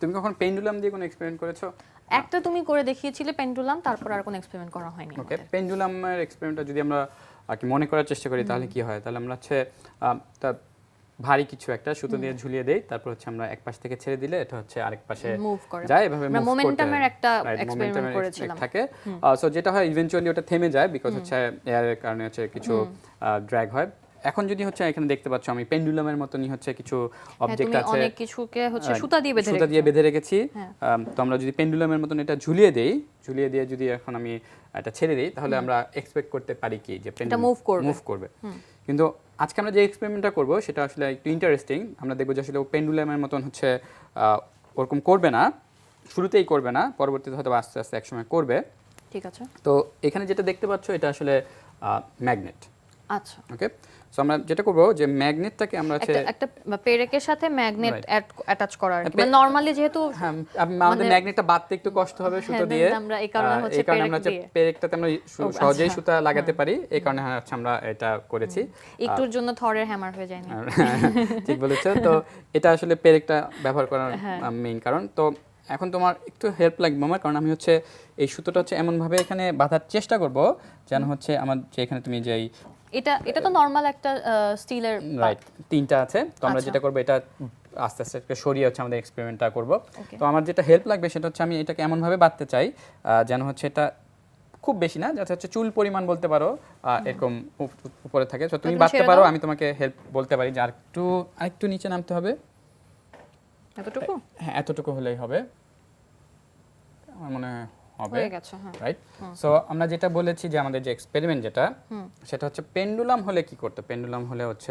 তুমি কখন পেন্ডুলাম দিয়ে কোনো এক্সপেরিমেন্ট করেছো? একটা তুমি করে দেখিয়েছিলে পেন্ডুলাম, তারপর আর কোনো এক্সপেরিমেন্ট করা হয়নি। ওকে, পেন্ডুলামের এক্সপেরিমেন্টটা যদি আমরা আর কি মনে করার চেষ্টা করি তাহলে কি হয়, তাহলে আমরা হচ্ছে তা ভারী কিছু একটা সুতো দিয়ে ঝুলিয়ে দেই, তারপর হচ্ছে আমরা এক পাশ থেকে ছেড়ে দিলে এটা হচ্ছে আরেক পাশে মুভ করে যায়, এভাবে আমরা মুভ মোমেন্টামের একটা এক্সপেরিমেন্ট করেছিলাম থাকে। সো যেটা হয় ইভেন্চুয়ালি ওটা থেমে যায় বিকজ হচ্ছে এয়ারের কারণে হচ্ছে কিছু ড্র্যাগ হয়। এখন যদি হচ্ছে এখানে দেখতে পাচ্ছ আমি পেন্ডুলামের মতনই হচ্ছে কিছু অবজেক্ট আছে, অনেক কিছুকে হচ্ছে সুতা দিয়ে বেঁধে রেখেছি। তো আমরা যদি পেন্ডুলামের মতন এটা ঝুলিয়ে দিয়ে যদি এখন আমি এটা ছেড়ে দিই তাহলে আমরা এক্সপেক্ট করতে পারি কি যে পেন্ডুলাম মুভ করবে। কিন্তু আজকে আমরা যে এক্সপেরিমেন্টটা করব সেটা আসলে একটু ইন্টারেস্টিং। আমরা দেখব যে আসলে পেন্ডুলামের মতন হচ্ছে ওরকম করবে না, শুরুতেই করবে না, পরবর্তীতে হয়তো আস্তে আস্তে একসময় করবে। ঠিক আছে। তো এখানে যেটা দেখতে পাচ্ছ এটা আসলে ম্যাগনেট। আচ্ছা, ওকে। সো আমরা যেটা করব যে ম্যাগনেটটাকে আমরা একটা পেরেকের সাথে ম্যাগনেট অ্যাটাচ করার, মানে নরমালি যেহেতু আমাদের ম্যাগনেটটা বাঁধতে একটু কষ্ট হবে সুতো দিয়ে, আমরা এই কারণে হচ্ছে পেরেকটাতে আমরা সহজেই সুতা লাগাতে পারি, এই কারণে হচ্ছে আমরা এটা করেছি। একটুর জন্য থরের হ্যামার হয়ে যায় না। ঠিক বলেছো। তো এটা আসলে পেরেকটা ব্যবহার করার মেইন কারণ। তো এখন তোমার একটু হেল্প লাগবে আমার, কারণ আমি হচ্ছে এই সুতোটা হচ্ছে এমন ভাবে এখানে বাঁধার চেষ্টা করব যেন হচ্ছে আমার যে এখানে তুমি যেই এটা তো নরমাল একটা স্টিলের রাইট তিনটা আছে। তো আমরা যেটা করব এটা আস্তে আস্তে সরিয়ে হচ্ছে আমাদের এক্সপেরিমেন্টটা করব। তো আমার যেটা হেল্প লাগবে সেটা হচ্ছে আমি এটাকে এমন ভাবে বাঁধতে চাই যেন হচ্ছে এটা খুব বেশি না, যাতে হচ্ছে চুল পরিমাণ বলতে পারো এরকম উপরে থাকে। তো তুমি বাঁধতে পারো, আমি তোমাকে হেল্প বলতে পারি যে আরেকটু নিচে নামতে হবে। এতটুকু? হ্যাঁ, এতটুকু হলেই হবে আমার মনে হবে, হয়ে গেছে। হ্যাঁ, রাইট। সো আমরা যেটা বলেছি যে আমাদের যে এক্সপেরিমেন্ট যেটা সেটা হচ্ছে পেন্ডুলাম হলে কি করতে, পেন্ডুলাম হলে হচ্ছে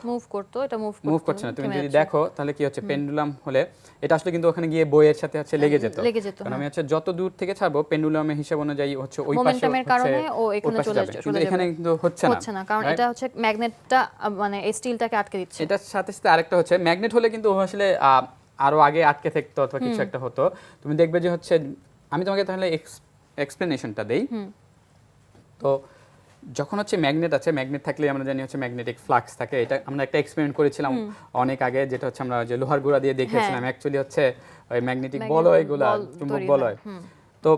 মুভ করতে, এটা মুভ করছে না। তুমি যদি দেখো তাহলে কি হচ্ছে পেন্ডুলাম হলে এটা আসলে কিন্তু ওখানে গিয়ে বইয়ের সাথে হচ্ছে লেগে যেত। কারণ আমি হচ্ছে যত দূর থেকে ছাড়বো পেন্ডুলামের হিসাব অনুযায়ী হচ্ছে ওই পাশে মোমেন্টামের কারণে ও এখানে চলে যাবে, কিন্তু এখানে কিন্তু হচ্ছে না, কারণ এটা হচ্ছে ম্যাগনেটটা মানে এই স্টিলটাকে আটকে দিচ্ছে। এটার সাথে সাথে আরেকটা হচ্ছে ম্যাগনেট হলে কিন্তু আসলে আরো আগে আটকে থাকতো অথবা কিছু একটা হতো। তুমি দেখবে যে হচ্ছে আমি তোমাকে তাহলে এক্সপ্লেনেশনটা দেই। তো যখন হচ্ছে ম্যাগনেট আছে, ম্যাগনেট থাকলে আমরা জানি হচ্ছে ম্যাগনেটিক ফ্লাক্স থাকে। এটা আমরা একটা এক্সপেরিমেন্ট করেছিলাম অনেক আগে, যেটা হচ্ছে আমরা যে লোহার গুঁড়া দিয়ে দেখিয়েছিলাম অ্যাকচুয়ালি হচ্ছে ওই ম্যাগনেটিক বলয়গুলো, চুম্বক বলয়। তো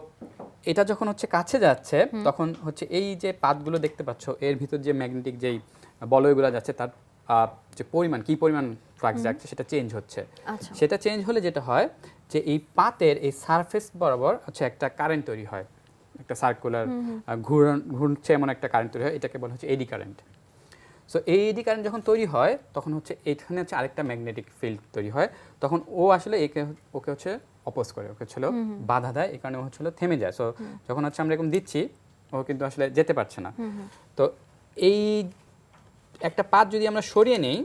এটা যখন হচ্ছে কাছে যাচ্ছে তখন হচ্ছে এই যে পাতগুলো দেখতে পাচ্ছ এর ভিতর যে ম্যাগনেটিক যেই বলয়গুলো যাচ্ছে তার যে কি পরিমাণ ফ্লাক্স যাচ্ছে সেটা চেঞ্জ হচ্ছে। সেটা চেঞ্জ হলে যেটা হয় যে এই পাতের এই সারফেস বরাবর হচ্ছে একটা কারেন্ট তৈরি হয়, একটা সার্কুলার ঘুরছে এমন একটা কারেন্ট তৈরি হয়, এটাকে বলা হচ্ছে এডি কারেন্ট। সো এই এডি কারেন্ট যখন তৈরি হয় তখন হচ্ছে এখানে হচ্ছে আরেকটা ম্যাগনেটিক ফিল্ড তৈরি হয়। তখন ও আসলে ওকে হচ্ছে অপোজ করে, ওকে হচ্ছে বাধা দেয়, এই কারণে হচ্ছে থেমে যায়। সো যখন হচ্ছে আমরা এরকম দিচ্ছি ও কিন্তু আসলে যেতে পারছে না। তো এই একটা পাত যদি আমরা সরিয়ে নেই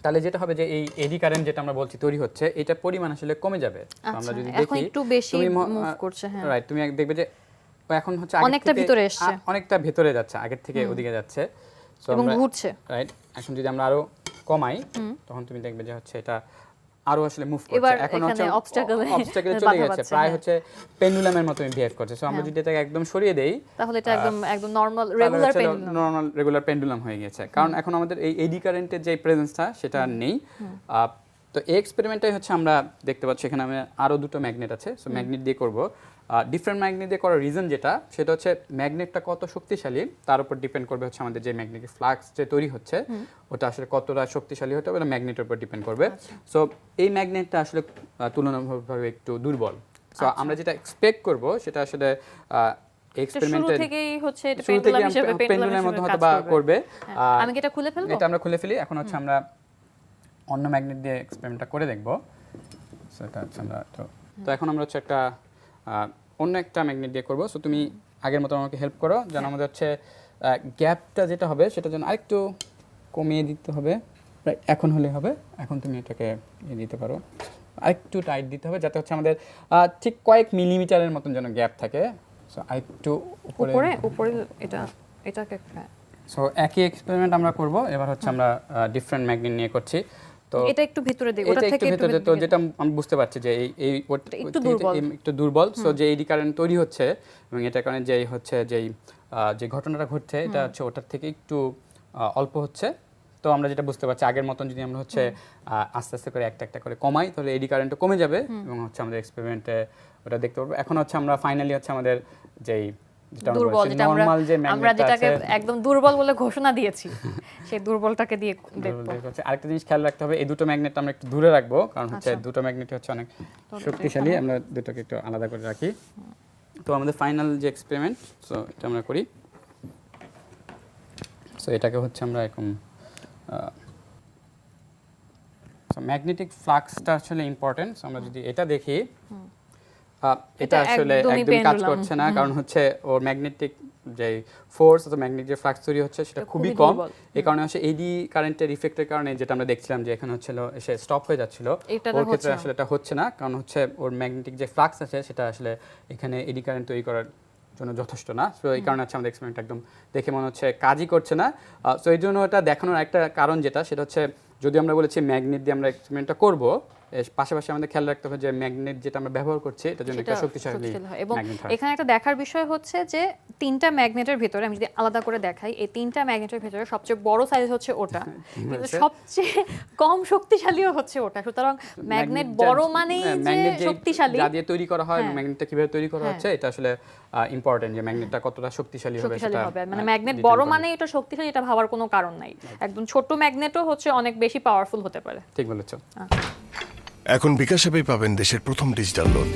তাহলে যেটা হবে যে এই এডি কারেন্ট যেটা আমরা বলছি তৈরি হচ্ছে, এটা পরিমাণ আসলে কমে যাবে। আমরা যদি দেখি এখন একটু বেশি মুভ করছে। হ্যাঁ, রাইট। তুমি দেখবে যে এখন হচ্ছে অনেকটা ভিতরে আসছে, অনেকটা ভিতরে যাচ্ছে, আগের থেকে ওদিকে যাচ্ছে এবং ঘুরছে, রাইট। এখন যদি আমরা আরো কমাই তখন তুমি দেখবে যে হচ্ছে এটা আরো আসলে মুভ করছে। এখন হচ্ছে অবস্টাকেলে চলে গেছে, প্রায় হচ্ছে পেন্ডুলামের মতো বিহেভ করছে। সো আমরা যদি এটাকে একদম সরিয়ে দেই তাহলে এটা একদম নরমাল রেগুলার পেন্ডুলাম হয়ে গেছে। কারণ এখন আমাদের এই এডি কারেন্টের যে প্রেজেন্সটা সেটা নেই। তো এই এক্সপেরিমেন্টটাই হচ্ছে আমরা দেখতে পাচ্ছি এখানে আরো দুটো ম্যাগনেট আছে। সো ম্যাগনেট দিয়ে করব। ডিফারেন্ট ম্যাগনেট দিয়ে করার রিজন যেটা সেটা হচ্ছে ম্যাগনেটটা কত শক্তিশালী তার উপর ডিপেন্ড করবে হচ্ছে আমাদের যে ম্যাগনেটিক ফ্লাক্স যে তৈরি হচ্ছে ওটা আসলে কতটা শক্তিশালী হতে হবে ম্যাগনেটের উপর ডিপেন্ড করবে। সো এই ম্যাগনেটটা আসলে তুলনামূলকভাবে একটু দুর্বল। সো আমরা যেটা এক্সপেক্ট করব সেটা আসলে এক্সপেরিমেন্টে শুরু থেকেই হচ্ছে এটা পেন্ডুলাম হিসেবে পেন্ডুলামের মতো হয়তো বা করবে। আমি কি এটা খুলে ফেলবো? এটা আমরা খুলে ফেলি। এখন হচ্ছে আমরা অন্য ম্যাগনেট দিয়ে এক্সপেরিমেন্টটা করে দেখব। সো এটা হচ্ছে আমরা তো এখন আমরা হচ্ছে একটা অন্য একটা ম্যাগনেট দিয়ে করব। সো তুমি আগের মতো আমাকে হেল্প করো যেন আমাদের হচ্ছে গ্যাপটা যেটা হবে সেটা যেন আরেকটু কমিয়ে দিতে হবে। রাইট, এখন হলে হবে। এখন তুমি এটাকে দিতে পারো, আরেকটু টাইট দিতে হবে যাতে হচ্ছে আমাদের ঠিক কয়েক মিলিমিটারের মতন যেন গ্যাপ থাকে। সো আরেকটু উপরে এটাকে সো একই এক্সপেরিমেন্ট আমরা করব। এবার হচ্ছে আমরা ডিফারেন্ট ম্যাগনেট নিয়ে করছি। তো এটা একটু ভিতরে দেই, ওটা থেকে একটু ভিতরে। তো যেটা আমি বুঝতে পারছি যে এই একটু দুর্বল। সো যে এডি কারেন্ট তৈরি হচ্ছে এবং এটার কারণে যে ঘটনাটা ঘটছে এটা হচ্ছে ওটার থেকে একটু অল্প হচ্ছে। তো আমরা যেটা বুঝতে পারছি আগের মতন যদি আমরা হচ্ছে আস্তে আস্তে করে একটা একটা করে কমাই তাহলে এডি কারেন্টও কমে যাবে এবং হচ্ছে আমাদের এক্সপেরিমেন্টে ওটা দেখতে পারবো। এখন হচ্ছে আমরা ফাইনালি হচ্ছে আমাদের যেই দুর্বল, যেটা আমরা যেটাকে একদম দুর্বল বলে ঘোষণা দিয়েছি সেই দুর্বলটাকে দিয়ে দেখবো। আরেকটা জিনিস খেয়াল রাখতে হবে, এই দুটো ম্যাগনেট আমরা একটু দূরে রাখবো কারণ হচ্ছে দুটো ম্যাগনেট হচ্ছে অনেক শক্তিশালী, আমরা দুটোকে একটু আলাদা করে রাখি। তো আমাদের ফাইনাল যে এক্সপেরিমেন্ট, সো এটা আমরা করি। সো এটাকে হচ্ছে আমরা এরকম ম্যাগনেটিক ফ্লাক্সটা আসলে ইম্পর্টেন্ট। আমরা যদি এটা দেখি এটা আসলে একদমই কাজ করছে না, কারণ হচ্ছে ওর ম্যাগনেটিক যে ফোর্স অথবা ম্যাগনেটিক যে ফ্লাক্স তৈরি হচ্ছে সেটা খুবই কম। এই কারণে হচ্ছে এডি কারেন্টের ইফেক্টের কারণে যেটা আমরা দেখছিলাম যে এখানে হচ্ছিল এসে স্টপ হয়ে যাচ্ছিল, ওর ক্ষেত্রে আসলে এটা হচ্ছে না, কারণ হচ্ছে ওর ম্যাগনেটিক যে ফ্লাক্স আছে সেটা আসলে এখানে এডি কারেন্ট তৈরি করার জন্য যথেষ্ট না। সো এই কারণে হচ্ছে আমাদের এক্সপেরিমেন্ট একদম দেখে মনে হচ্ছে কাজই করছে না। সো এই জন্য এটা দেখানোর একটা কারণ যেটা সেটা হচ্ছে যদি আমরা বলেছি ম্যাগনেট দিয়ে আমরা এক্সপেরিমেন্টটা করব, পাশাপাশি আমাদের খেয়াল রাখতে হবে যে ম্যাগনেট যেটা আমরা ব্যবহার করছি এটার জন্য একটা শক্তিশালী এবং এখানে একটা দেখার বিষয় হচ্ছে যে তিনটা ম্যাগনেটের ভিতরে আমি যদি আলাদা করে দেখাই, এই তিনটা ম্যাগনেটের ভিতরে সবচেয়ে বড় সাইজ হচ্ছে ওটা, কিন্তু সবচেয়ে কম শক্তিশালীও হচ্ছে ওটা। সুতরাং ম্যাগনেট বড় মানেই যে শক্তিশালী, যা দিয়ে তৈরি করা হয় ম্যাগনেটটা কিভাবে তৈরি করা হচ্ছে এটা আসলে ইম্পর্টেন্ট, যে ম্যাগনেটটা কতটা শক্তিশালী হবে সেটা মানে ম্যাগনেট বড় মানে এটা শক্তিশালী এটা ভাবার কোনো কারণ নাই। একদম ছোট ম্যাগনেটও হচ্ছে অনেক বেশি পাওয়ারফুল হতে পারে। ঠিক বলেছো। এখন বিকাশ অ্যাপে পাবেন দেশের প্রথম ডিজিটাল লোন।